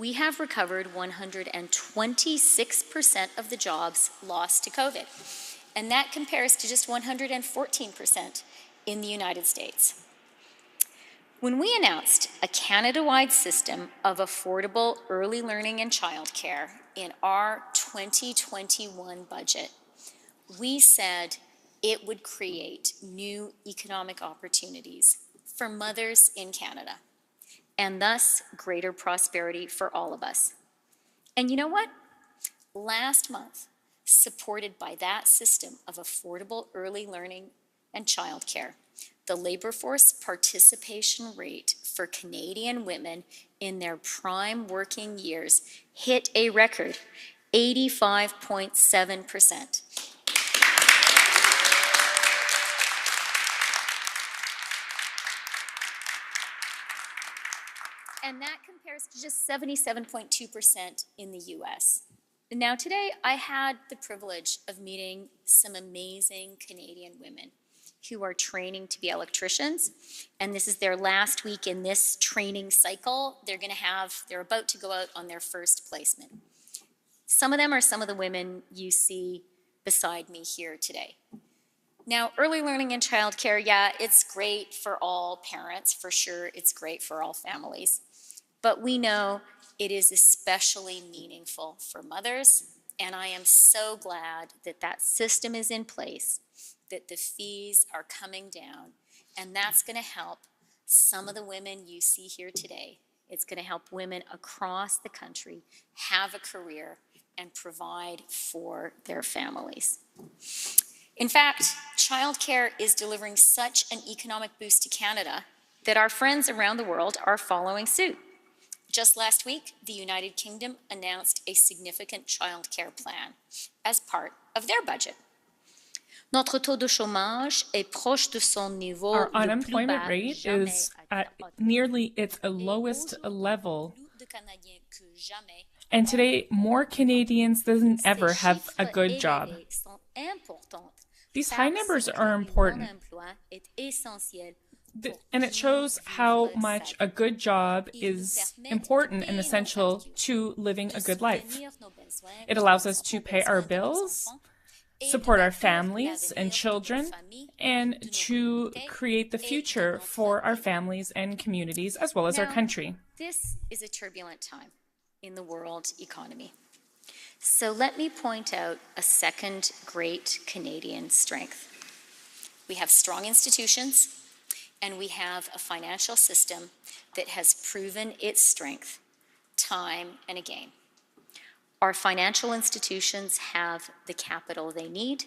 we have recovered 126% of the jobs lost to COVID, and that compares to just 114% in the United States. When we announced a Canada-wide system of affordable early learning and childcare in our 2021 budget, we said it would create new economic opportunities for mothers in Canada, and thus greater prosperity for all of us. And you know what? Last month, supported by that system of affordable early learning and childcare, the labor force participation rate for Canadian women in their prime working years hit a record 85.7%. And that compares to just 77.2% in the US. Now today, I had the privilege of meeting some amazing Canadian women who are training to be electricians, and this is their last week in this training cycle. They're about to go out on their first placement. Some of them are some of the women you see beside me here today. Now, early learning and childcare, yeah, it's great for all parents, for sure, it's great for all families. But we know it is especially meaningful for mothers, and I am so glad that that system is in place, that the fees are coming down, and that's going to help some of the women you see here today. It's going to help women across the country have a career and provide for their families. In fact, childcare is delivering such an economic boost to Canada that our friends around the world are following suit. Just last week, the United Kingdom announced a significant childcare plan as part of their budget. Notre taux de chômage est proche de son niveau. Our unemployment rate is at nearly its lowest level. And today, more Canadians than ever have a good job. These high numbers are important. And it shows how much a good job is important and essential to living a good life. It allows us to pay our bills, support our families and children, and to create the future for our families and communities as well as our country. This is a turbulent time in the world economy. So let me point out a second great Canadian strength. We have strong institutions, and we have a financial system that has proven its strength time and again. Our financial institutions have the capital they need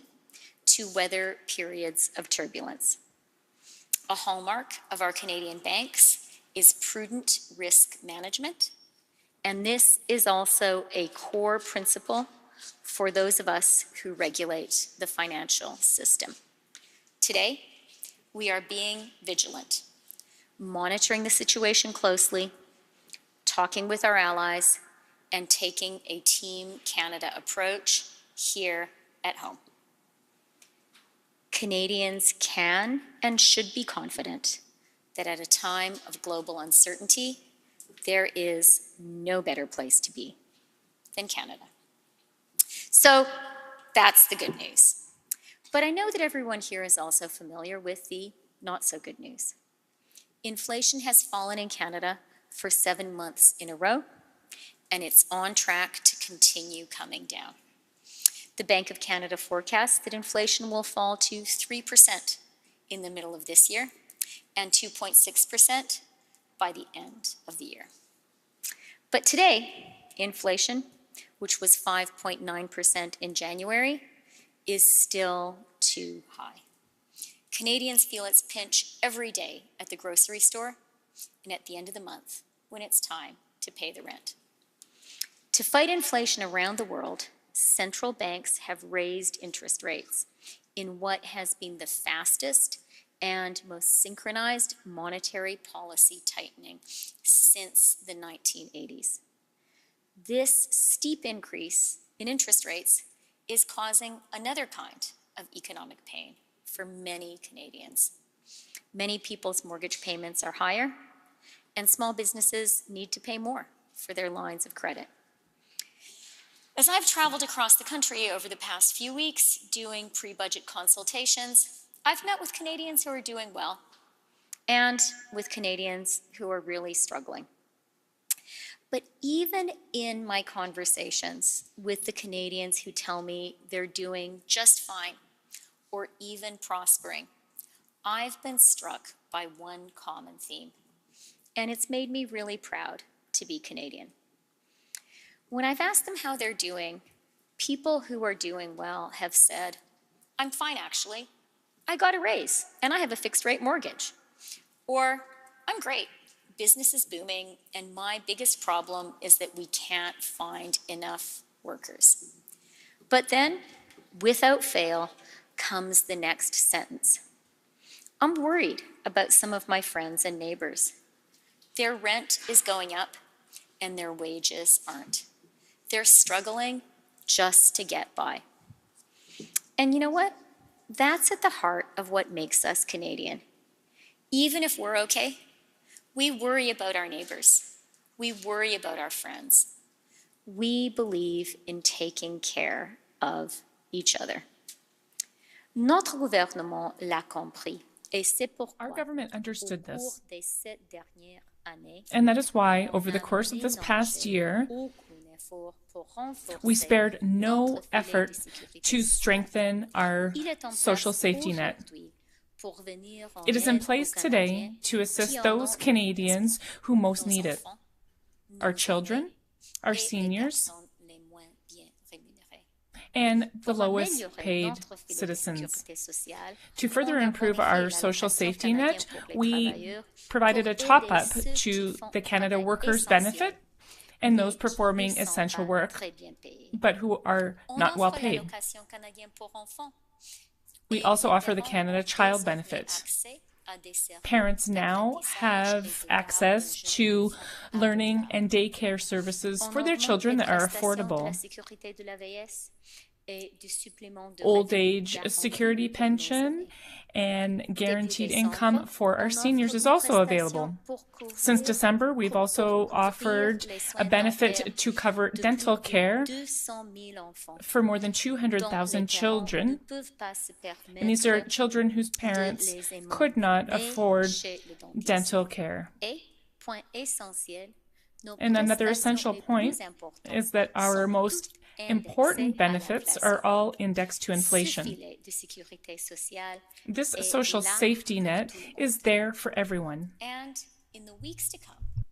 to weather periods of turbulence. A hallmark of our Canadian banks is prudent risk management, and this is also a core principle for those of us who regulate the financial system. Today, we are being vigilant, monitoring the situation closely, talking with our allies, and taking a Team Canada approach here at home. Canadians can and should be confident that at a time of global uncertainty, there is no better place to be than Canada. So that's the good news. But I know that everyone here is also familiar with the not so good news. Inflation has fallen in Canada for 7 months in a row, and it's on track to continue coming down. The Bank of Canada forecasts that inflation will fall to 3% in the middle of this year and 2.6% by the end of the year. But today, inflation, which was 5.9% in January, is still too high. Canadians feel its pinch every day at the grocery store and at the end of the month when it's time to pay the rent. To fight inflation around the world, central banks have raised interest rates in what has been the fastest and most synchronized monetary policy tightening since the 1980s. This steep increase in interest rates is causing another kind of economic pain for many Canadians. Many people's mortgage payments are higher, and small businesses need to pay more for their lines of credit. As I've traveled across the country over the past few weeks doing pre-budget consultations, I've met with Canadians who are doing well and with Canadians who are really struggling. But even in my conversations with the Canadians who tell me they're doing just fine or even prospering, I've been struck by one common theme, and it's made me really proud to be Canadian. When I've asked them how they're doing, people who are doing well have said, "I'm fine actually. I got a raise and I have a fixed rate mortgage." Or, "I'm great. Business is booming and my biggest problem is that we can't find enough workers." But then, without fail, comes the next sentence. "I'm worried about some of my friends and neighbors. Their rent is going up and their wages aren't. They're struggling just to get by." And you know what? That's at the heart of what makes us Canadian. Even if we're okay, we worry about our neighbors. We worry about our friends. We believe in taking care of each other. Notre gouvernement l'a compris. Our government understood this. And that is why, over the course of this past year, we spared no effort to strengthen our social safety net. It is in place today to assist those Canadians who most need it: our children, our seniors, and the lowest paid citizens. To further improve our social safety net, we provided a top-up to the Canada Workers' Benefit and those performing essential work, but who are not well paid. We also offer the Canada Child Benefit. Parents now have access to learning and daycare services for their children that are affordable. Old age security pension and guaranteed income for our seniors is also available. Since December, we've also offered a benefit to cover dental care for more than 200,000 children. And these are children whose parents could not afford dental care. And another essential point is that our most important benefits are all indexed to inflation. This social safety net is there for everyone. And in the weeks to come,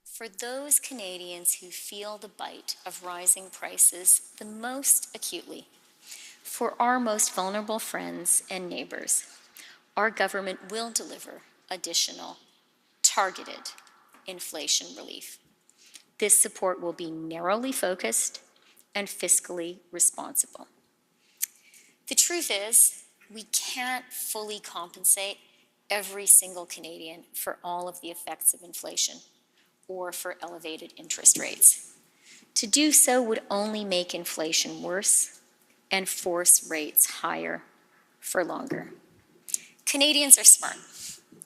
for those Canadians who feel the bite of rising prices the most acutely, for our most vulnerable friends and neighbors, our government will deliver additional, targeted inflation relief. This support will be narrowly focused and fiscally responsible. The truth is, we can't fully compensate every single Canadian for all of the effects of inflation or for elevated interest rates. To do so would only make inflation worse and force rates higher for longer. Canadians are smart.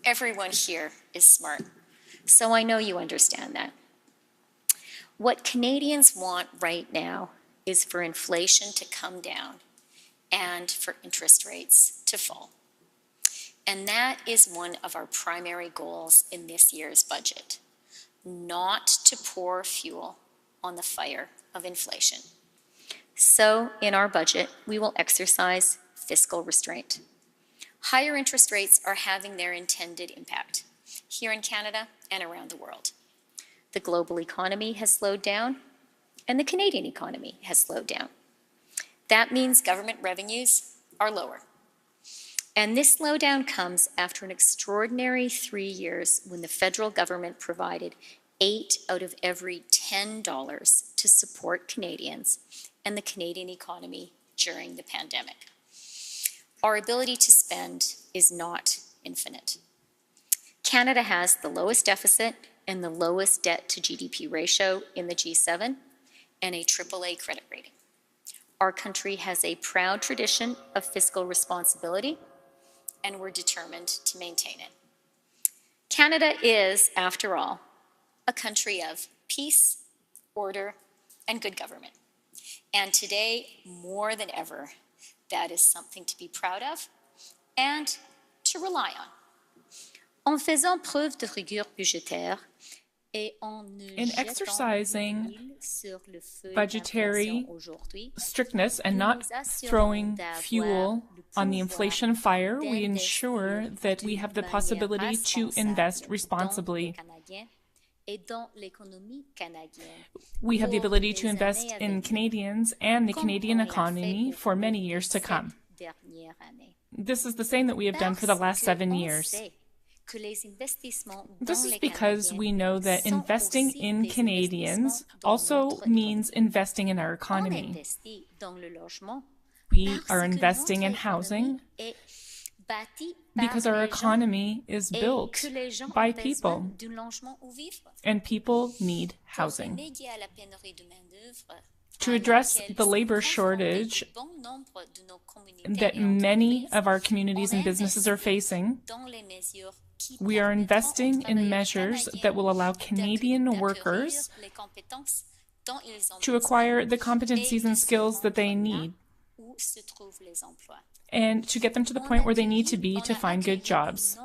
Everyone here is smart. So I know you understand that. What Canadians want right now is for inflation to come down and for interest rates to fall. And that is one of our primary goals in this year's budget, not to pour fuel on the fire of inflation. So in our budget, we will exercise fiscal restraint. Higher interest rates are having their intended impact here in Canada and around the world. The global economy has slowed down, and the Canadian economy has slowed down. That means government revenues are lower. And this slowdown comes after an extraordinary 3 years when the federal government provided 8 out of every $10 to support Canadians and the Canadian economy during the pandemic. Our ability to spend is not infinite. Canada has the lowest deficit and the lowest debt to GDP ratio in the G7 and a AAA credit rating. Our country has a proud tradition of fiscal responsibility, and we're determined to maintain it. Canada is, after all, a country of peace, order, and good government. And today, more than ever, that is something to be proud of and to rely on. En faisant preuve de rigueur budgétaire et en ne In jetant exercising l'huile sur le feu budgetary d'inflation aujourd'hui, strictness and not throwing fuel on the inflation fire, we ensure that we have the possibility to invest responsibly. We have the ability to invest in Canadians and the Canadian economy for many years to come. This is the same that we have done for the last 7 years. This is because we know that investing in Canadians also means investing in our economy. We are investing in housing because our economy is built by people, and people need housing. To address the labor shortage that many of our communities and businesses are facing, we are investing in measures that will allow Canadian workers to acquire the competencies and skills that they need and to get them to the point where they need to be to find good jobs.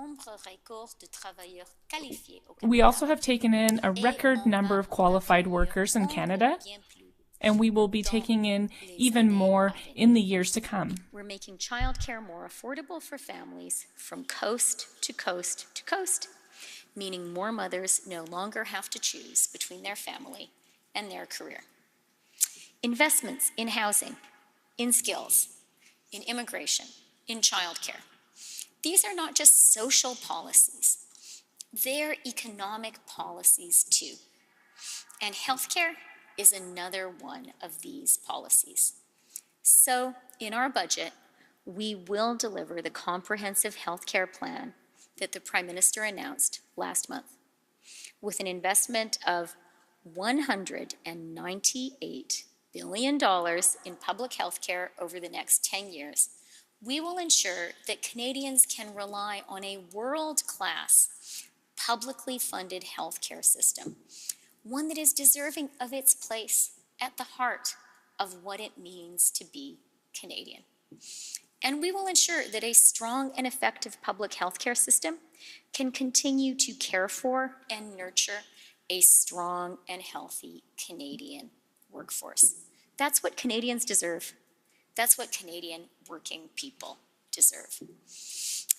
We also have taken in a record number of qualified workers in Canada, and we will be taking in even more in the years to come. We're making childcare more affordable for families from coast to coast to coast, meaning more mothers no longer have to choose between their family and their career. Investments in housing, in skills, in immigration, in childcare. These are not just social policies, they're economic policies too. And healthcare is another one of these policies. So, in our budget, we will deliver the comprehensive healthcare plan that the Prime Minister announced last month, with an investment of $198 billion in public healthcare over the next 10 years. We will ensure that Canadians can rely on a world-class, publicly funded healthcare system, one that is deserving of its place at the heart of what it means to be Canadian. And we will ensure that a strong and effective public healthcare system can continue to care for and nurture a strong and healthy Canadian workforce. That's what Canadians deserve. That's what Canadian working people deserve.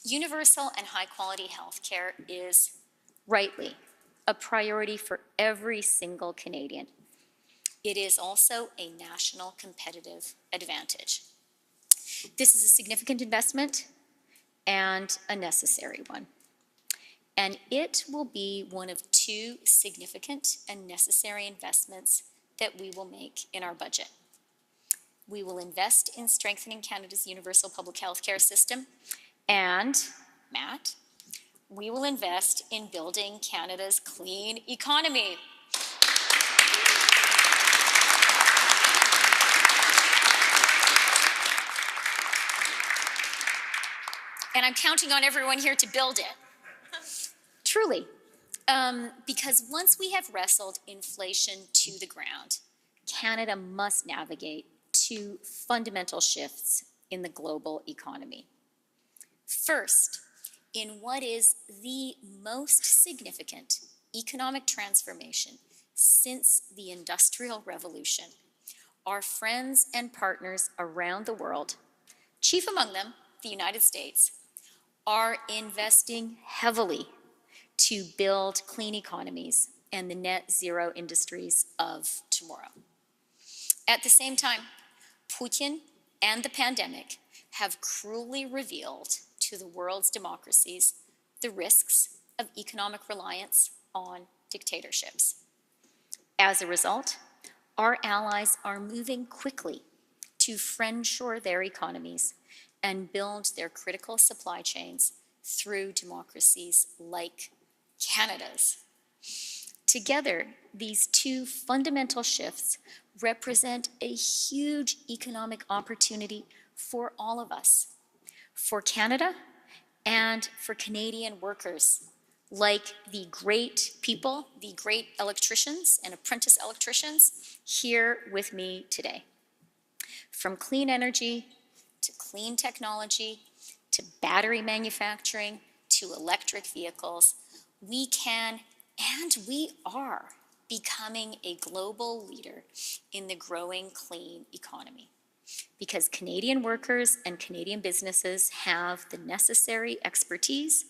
Universal and high-quality healthcare is rightly a priority for every single Canadian. It is also a national competitive advantage. This is a significant investment and a necessary one. And it will be one of two significant and necessary investments that we will make in our budget. We will invest in strengthening Canada's universal public health care system, and, Matt, we will invest in building Canada's clean economy. And I'm counting on everyone here to build it. Truly. Because once we have wrestled inflation to the ground, Canada must navigate two fundamental shifts in the global economy. First, in what is the most significant economic transformation since the Industrial Revolution, our friends and partners around the world, chief among them the United States, are investing heavily to build clean economies and the net zero industries of tomorrow. At the same time, Putin and the pandemic have cruelly revealed to the world's democracies the risks of economic reliance on dictatorships. As a result, our allies are moving quickly to friendshore their economies and build their critical supply chains through democracies like Canada's. Together, these two fundamental shifts represent a huge economic opportunity for all of us, for Canada and for Canadian workers, like the great people, the great electricians and apprentice electricians here with me today. From clean energy to clean technology to battery manufacturing to electric vehicles, we can and we are becoming a global leader in the growing clean economy, because Canadian workers and Canadian businesses have the necessary expertise,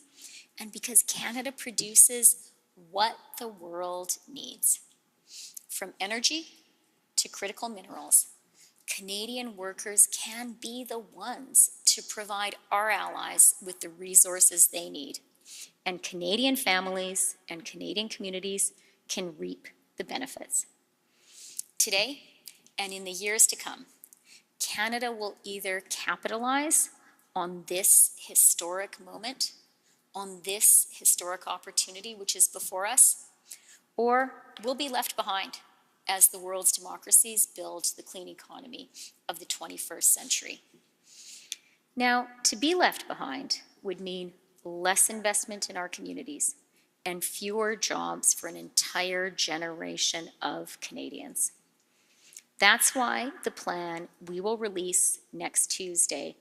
and because Canada produces what the world needs. From energy to critical minerals, Canadian workers can be the ones to provide our allies with the resources they need, and Canadian families and Canadian communities can reap the benefits. Today, and in the years to come, Canada will either capitalize on this historic moment, on this historic opportunity which is before us, or we'll be left behind as the world's democracies build the clean economy of the 21st century. Now, to be left behind would mean less investment in our communities and fewer jobs for an entire generation of Canadians. That's why the plan we will release next Tuesday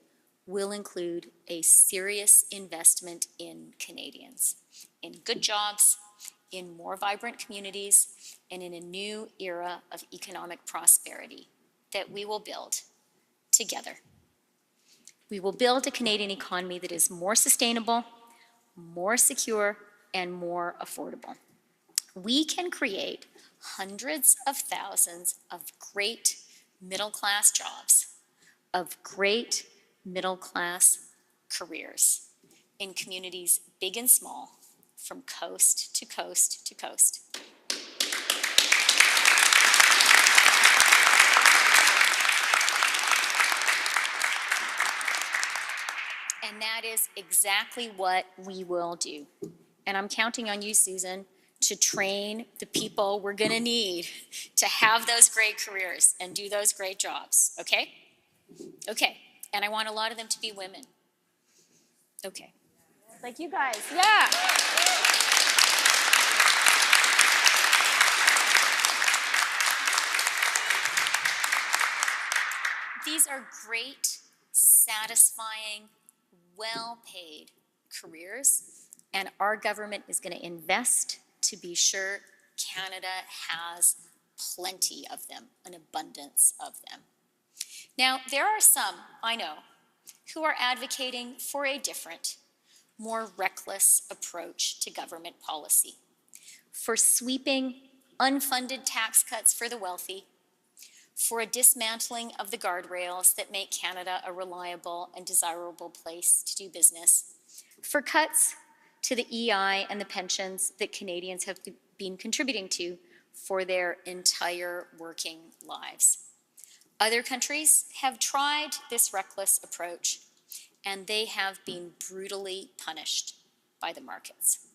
will include a serious investment in Canadians, in good jobs, in more vibrant communities, and in a new era of economic prosperity that we will build together. We will build a Canadian economy that is more sustainable, more secure, and more affordable. We can create hundreds of thousands of great middle-class jobs, of great middle-class careers in communities big and small, from coast to coast to coast. And that is exactly what we will do. And I'm counting on you, Susan, to train the people we're going to need to have those great careers and do those great jobs, okay? Okay, and I want a lot of them to be women. Okay. Like you guys, yeah. These are great, satisfying, well-paid careers, and our government is going to invest to be sure Canada has plenty of them, an abundance of them. Now, there are some, I know, who are advocating for a different, more reckless approach to government policy, for sweeping, unfunded tax cuts for the wealthy, for a dismantling of the guardrails that make Canada a reliable and desirable place to do business, for cuts to the EI and the pensions that Canadians have been contributing to for their entire working lives. Other countries have tried this reckless approach, and they have been brutally punished by the markets.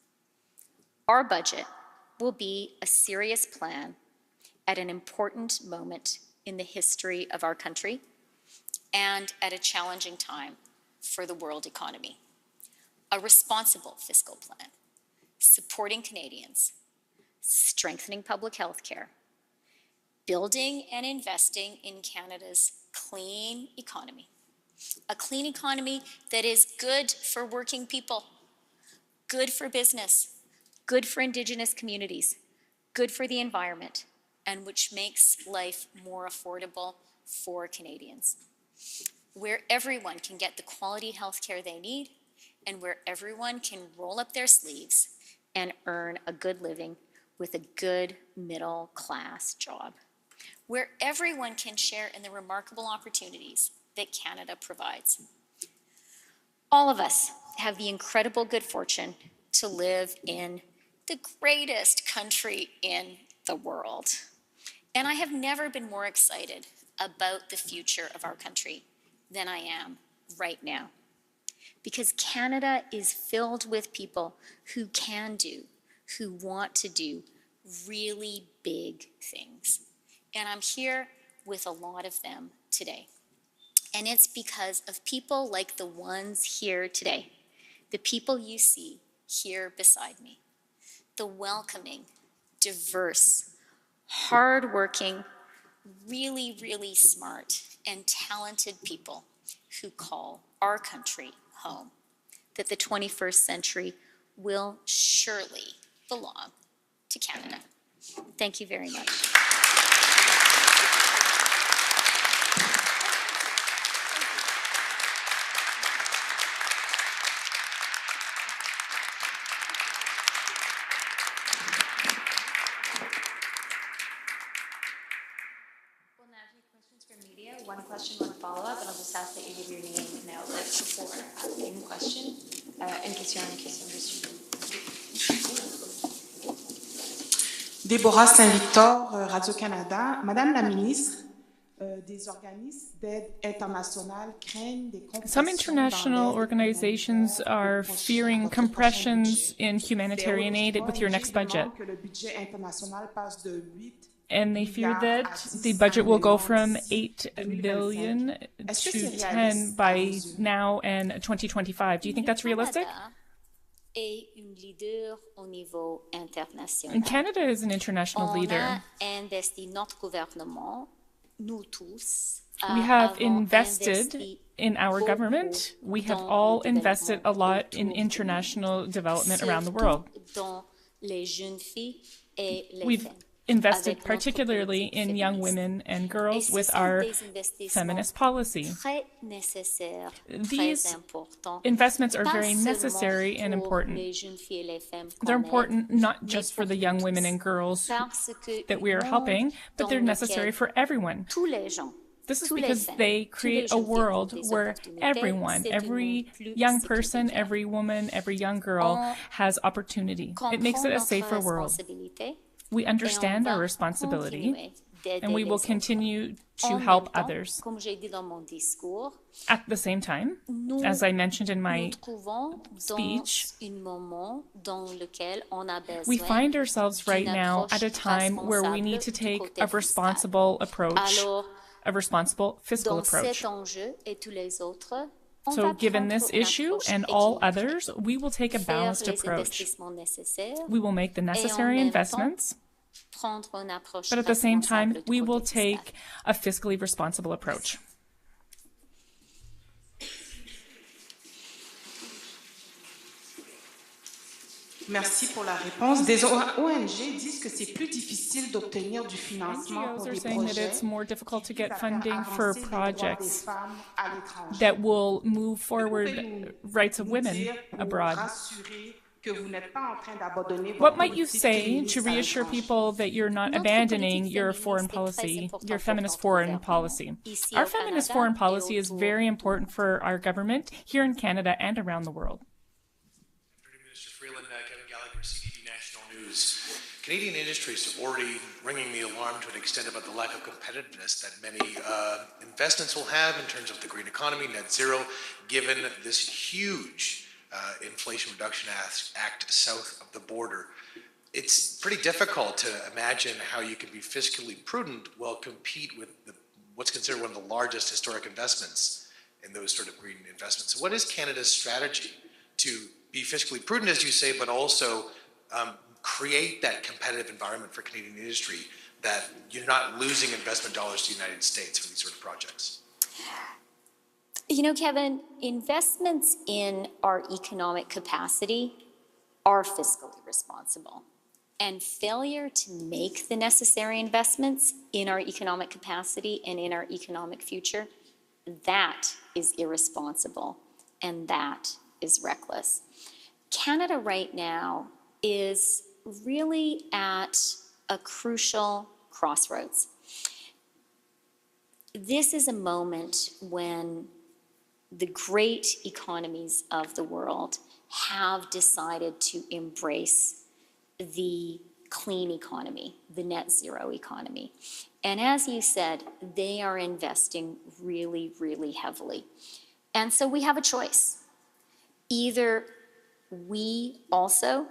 Our budget will be a serious plan at an important moment in the history of our country and at a challenging time for the world economy. A responsible fiscal plan, supporting Canadians, strengthening public health care, building and investing in Canada's clean economy. A clean economy that is good for working people, good for business, good for Indigenous communities, good for the environment, and which makes life more affordable for Canadians. Where everyone can get the quality health care they need, and where everyone can roll up their sleeves and earn a good living with a good middle-class job. Where everyone can share in the remarkable opportunities that Canada provides. All of us have the incredible good fortune to live in the greatest country in the world. And I have never been more excited about the future of our country than I am right now. Because Canada is filled with people who can do, who want to do really big things. And I'm here with a lot of them today. And it's because of people like the ones here today, the people you see here beside me. The welcoming, diverse, hardworking, really, really smart and talented people who call our country home, that the 21st century will surely belong to Canada. Thank you very much. One question, one follow-up, and I'll just ask that you give your name and outlet before asking the question. Une question, monsieur. Déborah Saint-Victor, Radio-Canada. Madame la ministre, des organismes d'aide internationale craignent des compressions. Some international organizations are fearing compressions in humanitarian aid with your next budget. Que le budget international passe de 8 And they fear that the budget will go from 8 billion to 10 by now and 2025. Do you think that's realistic? And Canada is an international leader. We have invested in our government. We have all invested a lot in international development around the world. We've invested particularly in young women and girls with our feminist policy. These investments are very necessary and important. They're important not just for the young women and girls that we are helping, but they're necessary for everyone. This is because they create a world where everyone, every young person, every woman, every young girl has opportunity. It makes it a safer world. We understand our responsibility, and we will continue to help others. At the same time, as I mentioned in my speech, we find ourselves right now at a time where we need to take a responsible approach, a responsible fiscal approach. So given this issue and all others, we will take a balanced approach. We will make the necessary investments, but at the same time, we will take a fiscally responsible approach. Merci pour la réponse. Des ONG disent que c'est plus difficile d'obtenir du financement pour NGOs are des saying that projets it's more difficult to get funding for avancer les droits des projects femmes à l'étranger. that will move forward rights of women Dire pour abroad. rassurer que vous n'êtes pas en train d'abandonner What votre might you politique say féministe to à reassure l'étranger. people that you're not abandoning your foreign policy, your feminist foreign policy? Our feminist foreign policy is very important for our government here in Canada and around the world. Minister Freeland, Kevin Gallagher, CTV National News. Canadian industries are already ringing the alarm to an extent about the lack of competitiveness that many investments will have in terms of the green economy, net zero, given this huge Inflation Reduction Act south of the border. It's pretty difficult to imagine how you can be fiscally prudent while compete with what's considered one of the largest historic investments in those sort of green investments. So what is Canada's strategy to be fiscally prudent, as you say, but also create that competitive environment for Canadian industry that you're not losing investment dollars to the United States for these sort of projects? You know, Kevin, investments in our economic capacity are fiscally responsible. And failure to make the necessary investments in our economic capacity and in our economic future, that is irresponsible and that is reckless. Canada right now is really at a crucial crossroads. This is a moment when the great economies of the world have decided to embrace the clean economy, the net zero economy. And as you said, they are investing really, really heavily. And so we have a choice. Either we also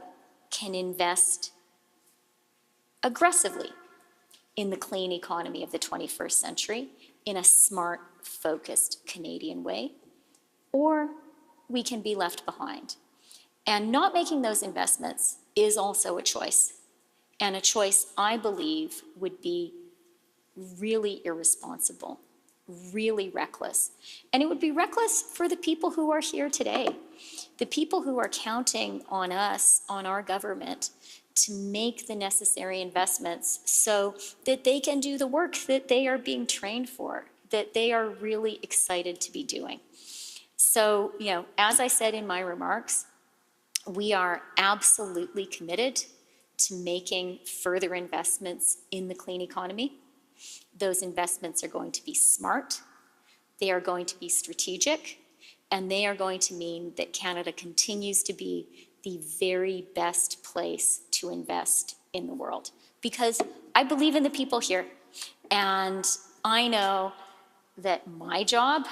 can invest aggressively in the clean economy of the 21st century in a smart, focused Canadian way, or we can be left behind. And not making those investments is also a choice. And a choice, I believe, would be really irresponsible, really reckless. And it would be reckless for the people who are here today, the people who are counting on us, on our government, to make the necessary investments so that they can do the work that they are being trained for, that they are really excited to be doing. So, as I said in my remarks, we are absolutely committed to making further investments in the clean economy. Those investments are going to be smart, they are going to be strategic, and they are going to mean that Canada continues to be the very best place to invest in the world. Because I believe in the people here, and I know that my job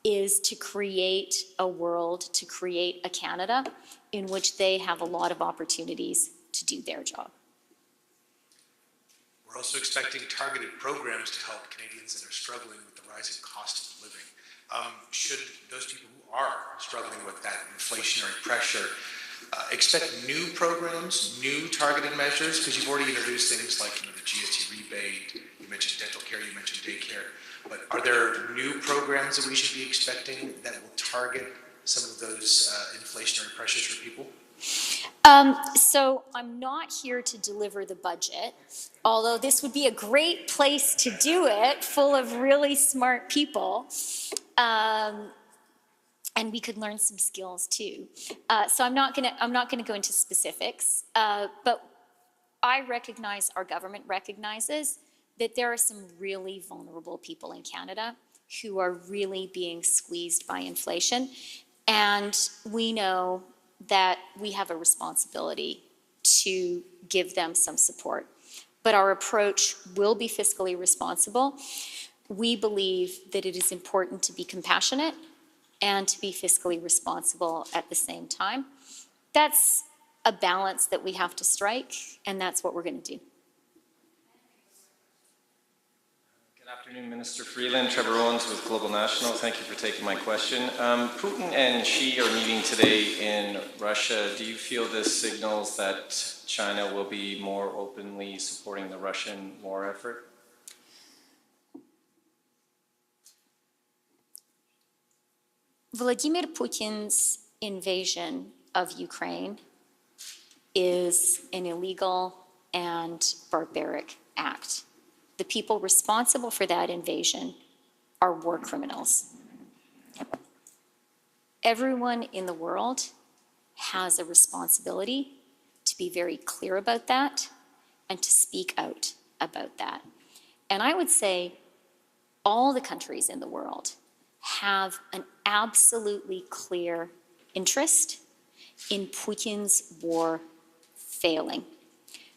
is to create a world, to create a Canada in which they have a lot of opportunities to do their job. We're also expecting targeted programs to help Canadians that are struggling with the rising cost of living. Should those people who are struggling with that inflationary pressure expect new programs, new targeted measures? Because you've already introduced things like the GST rebate, you mentioned dental care, you mentioned daycare. But are there new programs that we should be expecting that will target some of those inflationary pressures for people? So I'm not here to deliver the budget, although this would be a great place to do it, full of really smart people. And we could learn some skills too. So I'm not gonna go into specifics, but I recognize, our government recognizes that there are some really vulnerable people in Canada who are really being squeezed by inflation. And we know that we have a responsibility to give them some support. But our approach will be fiscally responsible. We believe that it is important to be compassionate and to be fiscally responsible at the same time. That's a balance that we have to strike, and that's what we're going to do. Good afternoon, Minister Freeland. Trevor Owens with Global National. Thank you for taking my question. Putin and Xi are meeting today in Russia. Do you feel this signals that China will be more openly supporting the Russian war effort? Vladimir Putin's invasion of Ukraine is an illegal and barbaric act. The people responsible for that invasion are war criminals. Everyone in the world has a responsibility to be very clear about that and to speak out about that. And I would say all the countries in the world have an absolutely clear interest in Putin's war failing.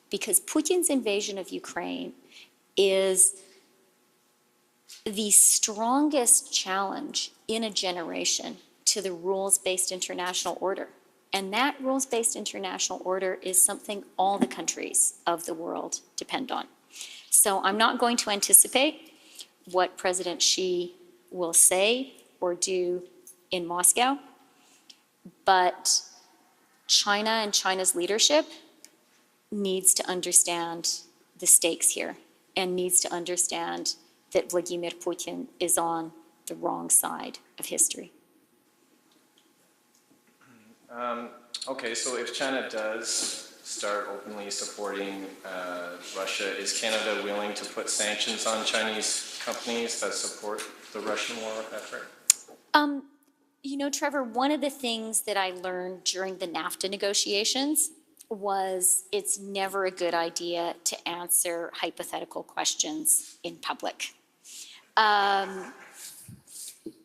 Because Putin's invasion of Ukraine is the strongest challenge in a generation to the rules-based international order. And that rules-based international order is something all the countries of the world depend on. So I'm not going to anticipate what President Xi will say or do in Moscow, but China and China's leadership needs to understand the stakes here and needs to understand that Vladimir Putin is on the wrong side of history. Okay, so if China does start openly supporting Russia, is Canada willing to put sanctions on Chinese companies that support the Russian war effort? You know, Trevor, one of the things that I learned during the NAFTA negotiations was it's never a good idea to answer hypothetical questions in public.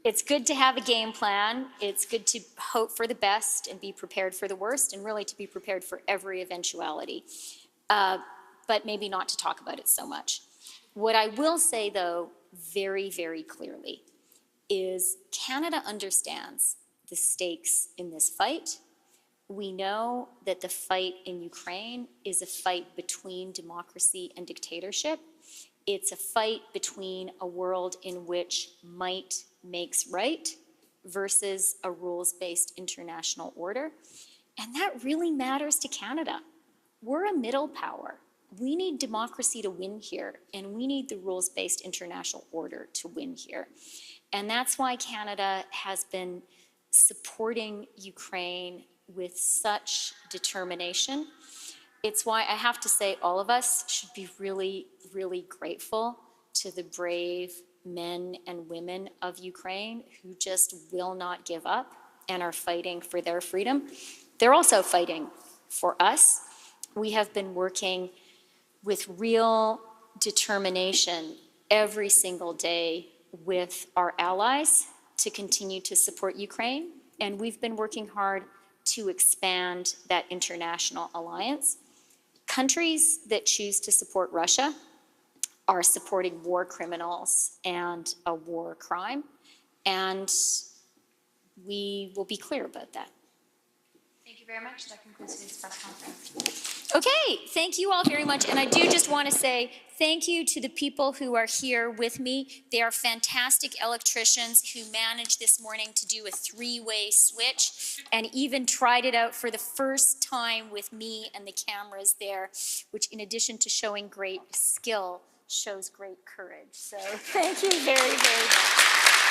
It's good to have a game plan. It's good to hope for the best and be prepared for the worst, and really to be prepared for every eventuality, but maybe not to talk about it so much. What I will say, though, very, very clearly, is Canada understands the stakes in this fight. We know that the fight in Ukraine is a fight between democracy and dictatorship. It's a fight between a world in which might makes right versus a rules-based international order. And that really matters to Canada. We're a middle power. We need democracy to win here, and we need the rules-based international order to win here. And that's why Canada has been supporting Ukraine with such determination. It's why I have to say all of us should be really, really grateful to the brave men and women of Ukraine who just will not give up and are fighting for their freedom. They're also fighting for us. We have been working with real determination every single day with our allies to continue to support Ukraine. And we've been working hard to expand that international alliance. Countries that choose to support Russia are supporting war criminals and a war crime. And we will be clear about that. Thank you very much. That concludes today's press conference. Okay, thank you all very much. And I do just want to say thank you to the people who are here with me. They are fantastic electricians who managed this morning to do a three-way switch and even tried it out for the first time with me and the cameras there, which in addition to showing great skill, shows great courage. So thank you very, very much.